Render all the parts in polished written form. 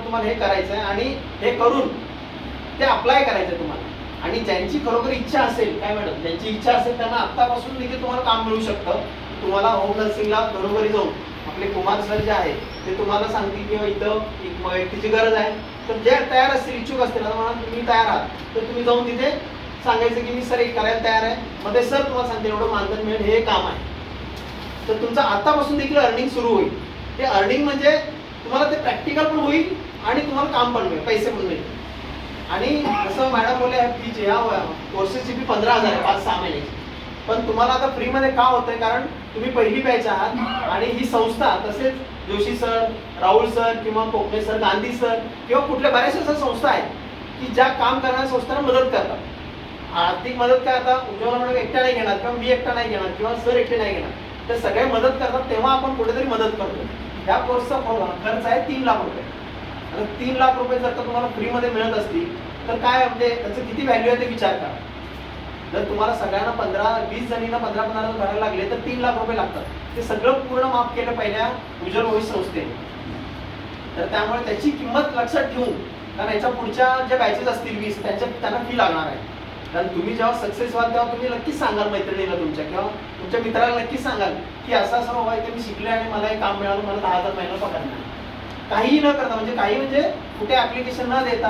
तुम्हाला हे करायचं आहे आणि हे करून ते अप्लाय करायचं तुम्हाला. आणि ज्यांची खरोखर इच्छा असेल, काय मॅडम, ज्यांची इच्छा असेल त्यांना आत्तापासून देखील तुम्हाला काम मिळू शकतं. तुम्हाला होम नर्सिंगला घरोघरी जाऊन आपले कुमार सर जे आहे ते तुम्हाला सांगतील किंवा इथं एक व्यक्तीची गरज आहे, तर जे तयार असतील, इच्छुक असतील, आता म्हणा तुम्ही तयार आहात, तर तुम्ही जाऊन तिथे सांगायचं की मी सर एक करायला तयार आहे. मग ते सर तुम्हाला सांगतील एवढं मानधन मिळेल, हे काम आहे. तर तुमचं आतापासून देखील अर्निंग सुरू होईल. ते अर्निंग म्हणजे तुम्हाला ते प्रॅक्टिकल पण होईल आणि तुम्हाला काम पण मिळेल, पैसे पण मिळतील. आणि जसं मॅडम बोलले फीची, ह्या कोर्सेसची फी 15,000 आहे 5-6 महिन्याची. पण तुम्हाला आता फ्रीमध्ये का होतंय, कारण तुम्ही पहिली बॅच आहात आणि ही संस्था, तसेच जोशी सर, राहुल सर किंवा कोकणे सर, गांधी सर किंवा कुठल्या बऱ्याचशा संस्था आहेत की ज्या काम करणाऱ्या संस्थांना मदत करतात. आर्थिक मदत काय, आता उज्ज्वला मॅडम एकट्या नाही घेणार किंवा मी एकटा नाही घेणार किंवा सर एकटे नाही घेणार, तर सगळे मदत करतात, तेव्हा आपण कुठेतरी मदत करतो. या कोर्सचा खर्च आहे 3 लाख रुपये. आता 3 लाख रुपये जर का तुम्हाला फ्रीमध्ये मिळत असतील तर काय म्हणजे त्याचं किती व्हॅल्यू आहे ते विचार करा. जर तुम्हाला सगळ्यांना 15-20 जणींना 15-15 भरायला लागले तर 3 लाख रुपये लागतात. ते सगळं पूर्ण माफ केलं पहिल्या उज्ज्वल भविष्य संस्थेने. तर त्यामुळे त्याची किंमत लक्षात ठेवून, कारण याच्या पुढच्या ज्या बॅचेस असतील 20 त्यांना फी लागणार आहे. कारण तुम्ही जेव्हा सक्सेस व्हाल तेव्हा तुम्ही नक्कीच सांगाल मैत्रिणीला तुमच्या किंवा तुमच्या मित्राला नक्कीच सांगाल की असं असं बाबा इथे मी शिकले आणि मला हे काम मिळालं, मला 10,000 महिना पगार मिळाला. काहीही न करता, म्हणजे काही म्हणजे कुठे ऍप्लिकेशन न देता,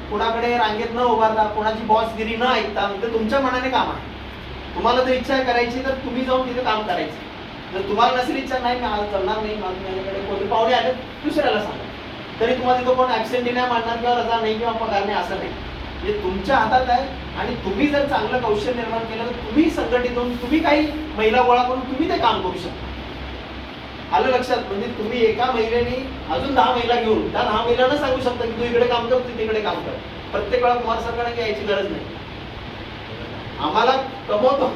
कोणाकडे रांगेत न उभारता, कोणाची बॉसगिरी न ऐकता, म्हणजे तुमच्या मनाने काम आहे. तुम्हाला जर इच्छा करायची तर तुम्ही जाऊन तिथे काम करायचं. जर तुम्हाला नसेल इच्छा, नाही मी आज करणार नाही, माझ्याकडे कोणी पाहुणे आले, दुसऱ्याला सांगा. तरी तुम्हाला तिथं कोण ऍबसेंटी नाही मानणार किंवा रजा नाही किंवा पगार नाही असं नाही. हे तुमच्या हातात आहे. आणि तुम्ही जर चांगलं कौशल्य निर्माण केलं तर तुम्ही संघटित होऊन तुम्ही काही महिला गोळा करून तुम्ही ते काम करू शकता. आलं लक्षात? म्हणजे तुम्ही एका महिलेने अजून 10 महिला घेऊन त्या 10 महिलांना सांगू शकता की तू इकडे काम कर, तू तिकडे काम कर. प्रत्येक वेळा कुमार सरकारने यायची गरज नाही. आम्हाला कमवतो